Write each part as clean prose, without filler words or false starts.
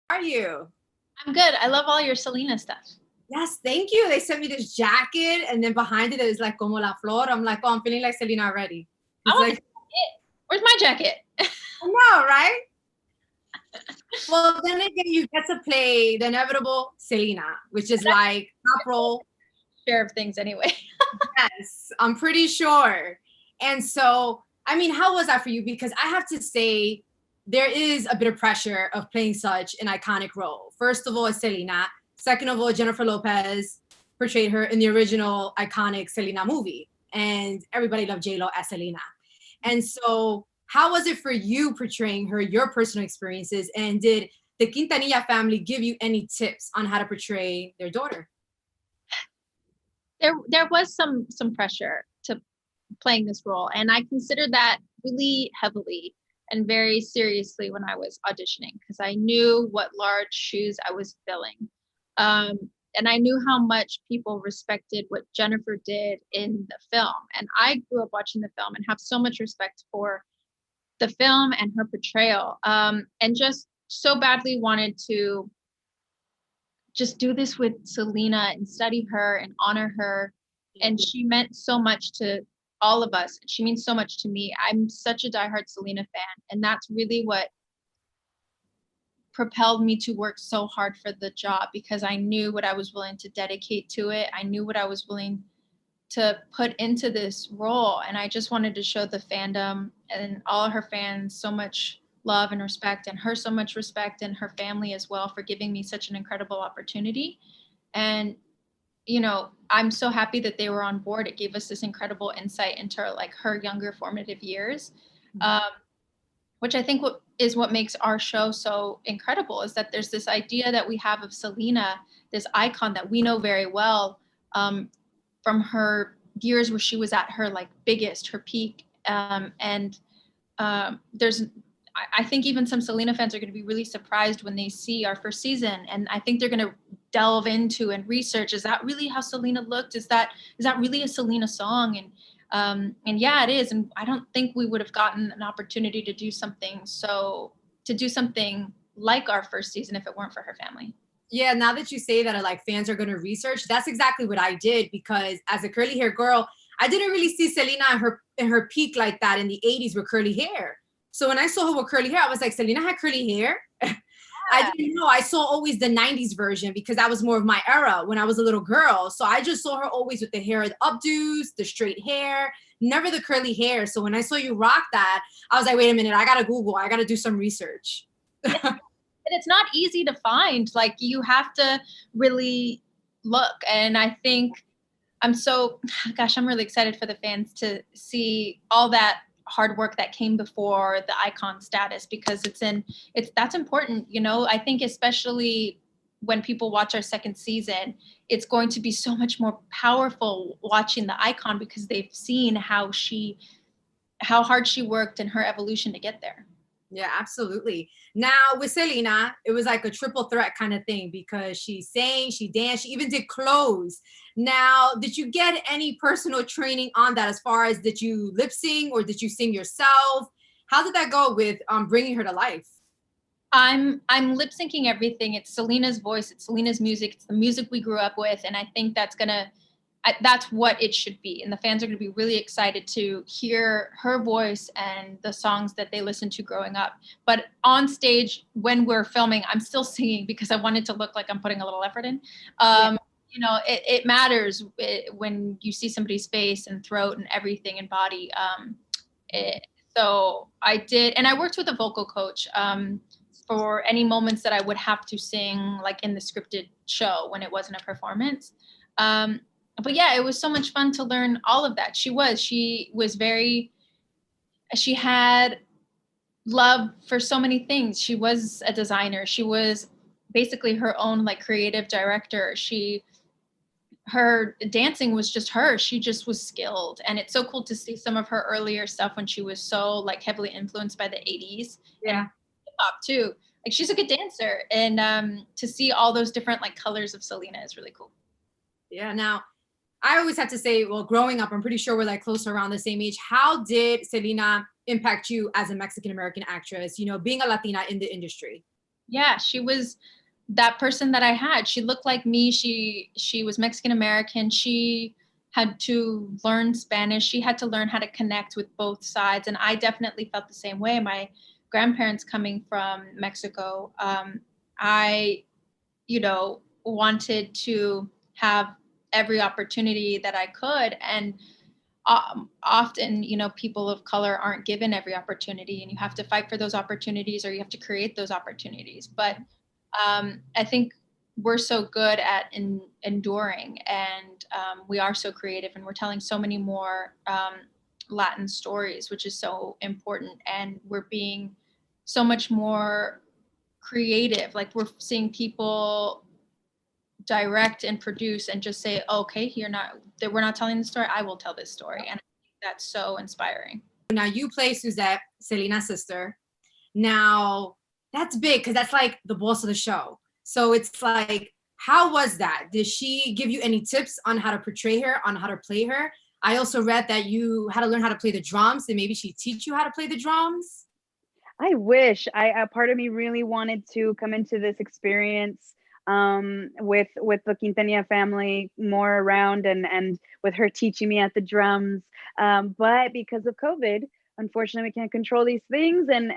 How are you? I'm good. I love all your Selena stuff. Yes, thank you. They sent me this jacket, and then behind it is like como la flor. I'm like, oh, I'm feeling like Selena already. I It's want the like, jacket. Where's my jacket? I know, right? Well, then again, you get to play the inevitable Selena, which is like top role. Share of things anyway. Yes, I'm pretty sure. And so, I mean, how was that for you? Because I have to say, there is a bit of pressure of playing such an iconic role. First of all, it's Selena. Second of all, Jennifer Lopez portrayed her in the original iconic Selena movie. And everybody loved J-Lo as Selena. And so, how was it for you portraying her, your personal experiences? And did the Quintanilla family give you any tips on how to portray their daughter? There was some pressure to playing this role, and I considered that really heavily and very seriously when I was auditioning because I knew what large shoes I was filling. Um, and I knew how much people respected what Jennifer did in the film. And I grew up watching the film and have so much respect for the film and her portrayal, and just so badly wanted to just do this with Selena and study her and honor her. And she meant so much to all of us. She means so much to me. I'm such a diehard Selena fan. And that's really what propelled me to work so hard for the job because I knew what I was willing to dedicate to it. I knew what I was willing to put into this role. And I just wanted to show the fandom and all her fans so much love and respect, and her so much respect, and her family as well for giving me such an incredible opportunity. And I'm so happy that they were on board. It gave us this incredible insight into like her younger formative years, um, which I think what makes our show so incredible is that there's this idea that we have of Selena, this icon that we know very well, from her years where she was at her like biggest, her peak. And I think even some Selena fans are going to be really surprised when they see our first season. And I think they're going to delve into and research, is that really how Selena looked? Is that really a Selena song? And yeah, it is. And I don't think we would have gotten an opportunity to do something like our first season if it weren't for her family. Yeah, now that you say that, like fans are going to research, that's exactly what I did because as a curly hair girl, I didn't really see Selena in her peak like that in the 80s with curly hair. So when I saw her with curly hair, I was like, Selena had curly hair? I didn't know. I saw always the 90s version because that was more of my era when I was a little girl. So I just saw her always with the hair, the updos, the straight hair, never the curly hair. So when I saw you rock that, I was like, wait a minute, I got to Google. I got to do some research. And it's not easy to find. Like you have to really look. And I think I'm really excited for the fans to see all that hard work that came before the icon status because that's important. I think especially when people watch our second season, it's going to be so much more powerful watching the icon because they've seen how hard she worked and her evolution to get there. Yeah, absolutely. Now with Selena, it was like a triple threat kind of thing because she sang, she danced, she even did clothes. Now, did you get any personal training on that as far as did you lip sing or did you sing yourself? How did that go with bringing her to life? I'm lip syncing everything. It's Selena's voice, it's Selena's music, it's the music we grew up with, and I think that's what it should be. And the fans are going to be really excited to hear her voice and the songs that they listened to growing up. But on stage, when we're filming, I'm still singing because I want it to look like I'm putting a little effort in. It matters when you see somebody's face and throat and everything and body. So I did, and I worked with a vocal coach for any moments that I would have to sing, like in the scripted show when it wasn't a performance. But yeah, it was so much fun to learn all of that. She had love for so many things. She was a designer. She was basically her own like creative director. Her dancing was just her. She just was skilled. And it's so cool to see some of her earlier stuff when she was so like heavily influenced by the 80s. Yeah. And hip hop too. Like she's a good dancer. And to see all those different like colors of Selena is really cool. Yeah. Now, I always have to say, well, growing up, I'm pretty sure we're like close around the same age. How did Selena impact you as a Mexican American actress, being a Latina in the industry? Yeah, she was that person that I had. She looked like me. She was Mexican American. She had to learn Spanish. She had to learn how to connect with both sides. And I definitely felt the same way. My grandparents coming from Mexico, I, wanted to have every opportunity that I could. And often, people of color aren't given every opportunity, and you have to fight for those opportunities, or you have to create those opportunities. But I think we're so good at enduring, and we are so creative, and we're telling so many more Latin stories, which is so important. And we're being so much more creative. Like, we're seeing people direct and produce and just say, okay, we're not telling the story, I will tell this story. And I think that's so inspiring. Now you play Suzette, Selena's sister. Now that's big because that's like the boss of the show. So it's like, how was that? Did she give you any tips on how to portray her, on how to play her? I also read that you had to learn how to play the drums, and maybe she teach you how to play the drums. I wish. A part of me really wanted to come into this experience with the Quintanilla family more around, and with her teaching me at the drums. But because of COVID, unfortunately, we can't control these things, and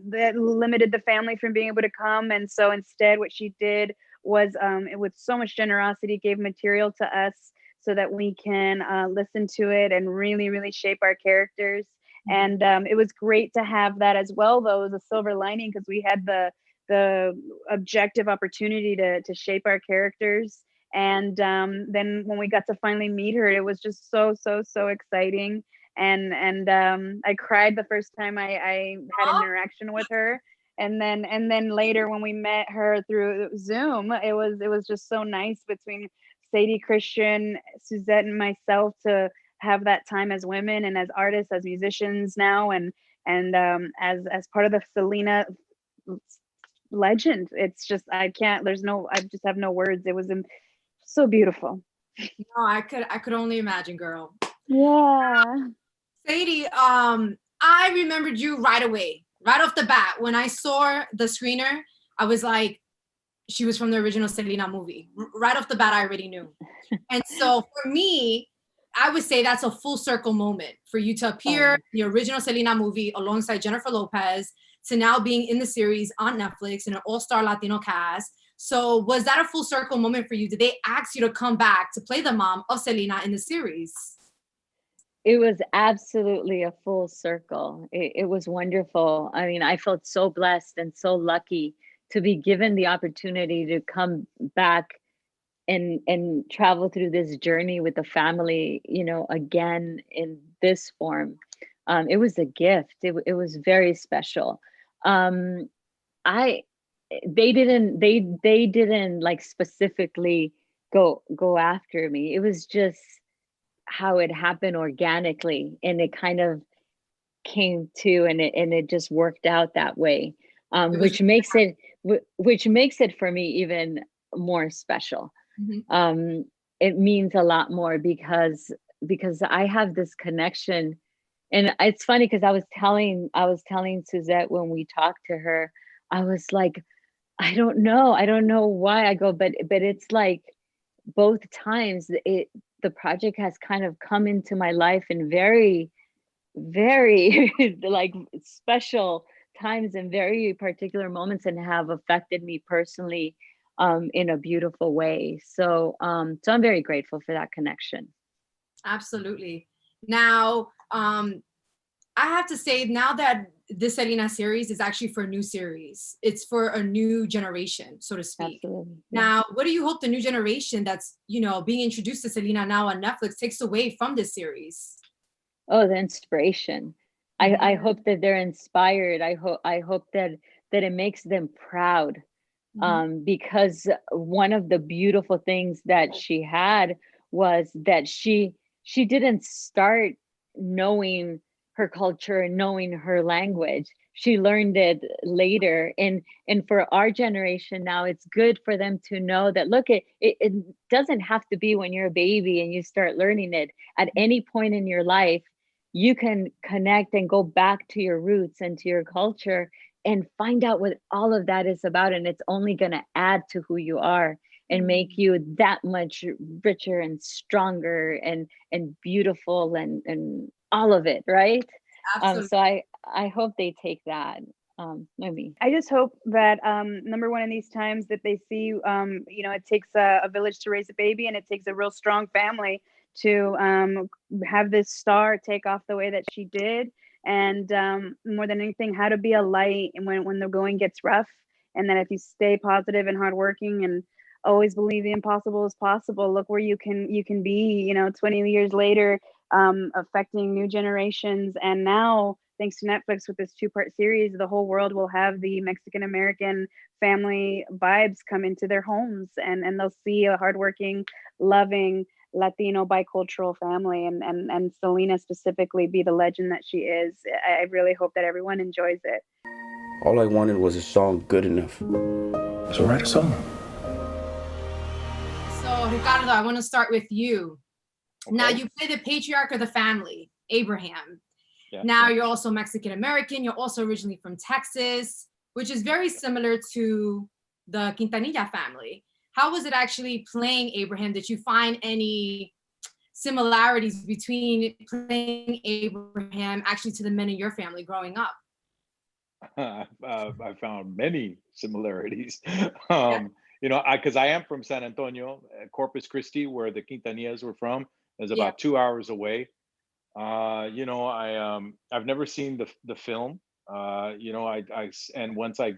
that limited the family from being able to come. And so instead, what she did was, with so much generosity, gave material to us so that we can listen to it and really, really shape our characters. And it was great to have that as well, though. It was a silver lining because we had the objective opportunity to shape our characters. And then when we got to finally meet her, it was just so exciting. And I cried the first time I had an interaction with her. And then later when we met her through Zoom, it was just so nice between Seidy, Christian, Suzette, and myself to have that time as women and as artists, as musicians now, and as part of the Selena legend. It's just, I just have no words. It was so beautiful. No, I could only imagine, girl. Yeah. Seidy, I remembered you right away, right off the bat. When I saw the screener, I was like, she was from the original Selena movie. Right off the bat, I already knew. And so for me, I would say that's a full circle moment for you to appear in the original Selena movie alongside Jennifer Lopez, to now being in the series on Netflix in an all-star Latino cast. So was that a full circle moment for you? Did they ask you to come back to play the mom of Selena in the series? It was absolutely a full circle. It was wonderful. I mean, I felt so blessed and so lucky to be given the opportunity to come back and travel through this journey with the family, again in this form. It was a gift. It was very special. They didn't like specifically go after me. It was just how it happened organically, and it kind of came to, and it just worked out that way, which makes it for me even more special. Mm-hmm. It means a lot more because I have this connection. And it's funny because I was telling Suzette when we talked to her, I was like, I don't know why. I go, but it's like both times the project has kind of come into my life in very, very like special times and very particular moments, and have affected me personally in a beautiful way. So I'm very grateful for that connection. Absolutely. Now, I have to say, now that this Selena series is actually for a new series, it's for a new generation, so to speak. Absolutely. Now, what do you hope the new generation that's, being introduced to Selena now on Netflix takes away from this series? Oh, the inspiration. I hope that they're inspired. I hope that it makes them proud. Because one of the beautiful things that she had was that she didn't start knowing her culture and knowing her language. She learned it later. And for our generation now, it's good for them to know that, look, it doesn't have to be when you're a baby and you start learning it. At any point in your life, you can connect and go back to your roots and to your culture and find out what all of that is about. And it's only going to add to who you are and make you that much richer and stronger and beautiful and all of it, right? Absolutely. So I hope they take that. Noemi. I just hope that number one, in these times, that they see, you know, it takes a village to raise a baby, and it takes a real strong family to have this star take off the way that she did. And more than anything, how to be a light and when the going gets rough, and that if you stay positive and hardworking and always believe the impossible is possible, look where you can be, you know, 20 years later, affecting new generations. And now, thanks to Netflix, with this 2-part series, the whole world will have the Mexican American family vibes come into their homes, and they'll see a hardworking, loving Latino bicultural family, and Selena specifically be the legend that she is. I really hope that everyone enjoys it. All I wanted was a song good enough. So write a song. So Ricardo, I want to start with you. Okay. Now you play the patriarch of the family, Abraham. Yeah. Now you're also Mexican American. You're also originally from Texas, which is very similar to the Quintanilla family. How was it actually playing Abraham? Did you find any similarities between playing Abraham actually to the men in your family growing up? I found many similarities. Yeah. You know, because I am from San Antonio, Corpus Christi, where the Quintanillas were from, is about 2 hours away. You know, I've never seen the film. You know, and once I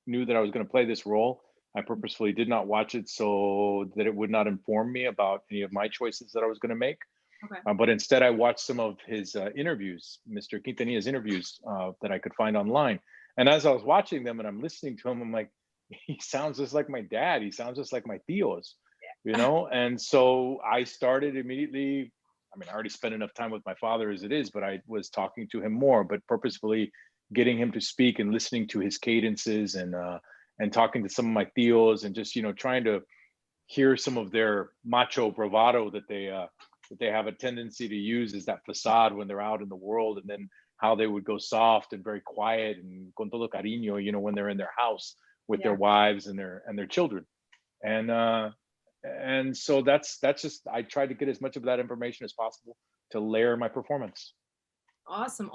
knew that I was going to play this role, I purposefully did not watch it so that it would not inform me about any of my choices that I was going to make. Okay. But instead, I watched some of his interviews, Mr. Quintanilla's interviews that I could find online. And as I was watching them and I'm listening to him, I'm like, he sounds just like my dad. He sounds just like my tios, you know? And so I started immediately. I mean, I already spent enough time with my father as it is, but I was talking to him more, but purposefully getting him to speak and listening to his cadences and talking to some of my tios and just, you know, trying to hear some of their macho bravado that they have a tendency to use as that facade when they're out in the world, and then how they would go soft and very quiet and con todo cariño, you know, when they're in their house with their wives and their children. And so that's just, I tried to get as much of that information as possible to layer my performance. Awesome.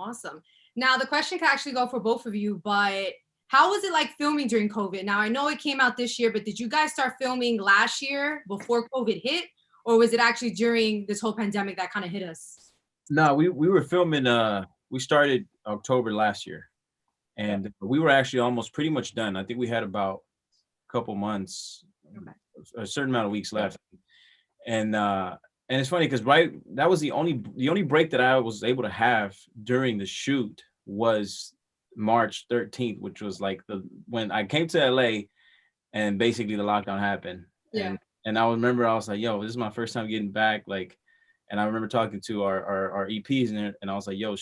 Now the question can actually go for both of you, but how was it like filming during COVID? Now I know it came out this year, but did you guys start filming last year before COVID hit? Or was it actually during this whole pandemic that kind of hit us? No, we were filming, we started October last year, and we were actually almost pretty much done. I think we had about a couple months, a certain amount of weeks left. And it's funny because that was the only break that I was able to have during the shoot was March 13th, which was like when I came to LA and basically the lockdown happened. Yeah. And I remember I was like, yo, this is my first time getting back. Like, and I remember talking to our EPs and I was like, yo,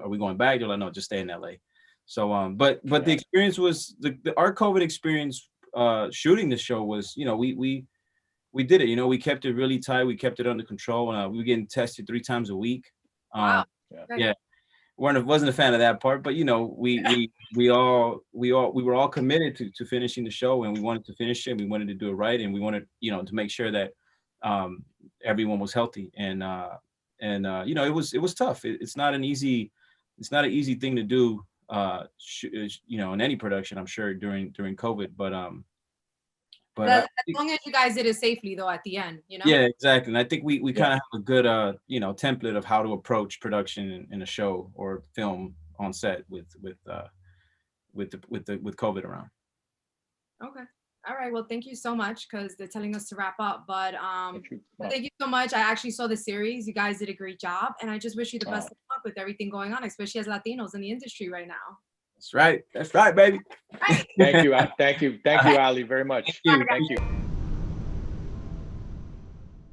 are we going back? They're like, no, just stay in LA. So, but the experience was our COVID experience, shooting the show was, you know, we did it, you know, we kept it really tight. We kept it under control. We were getting tested 3 times a week. Wow. Yeah. Wasn't a fan of that part, but you know, we were all committed to finishing the show, and we wanted to finish it. We wanted to do it right, and we wanted, you know, to make sure that everyone was healthy. And you know, it was tough. It's not an easy thing to do, you know, in any production, I'm sure during COVID. But as long as you guys did it safely, though, at the end, you know. Yeah, exactly. And I think we kind of have a good you know, template of how to approach production in a show or film on set with COVID around. Okay. All right. Well, thank you so much, because they're telling us to wrap up. But thank you so much. I actually saw the series. You guys did a great job, and I just wish you the best of luck with everything going on, especially as Latinos in the industry right now. That's right, baby. Thank you, Ali, very much. Thank you.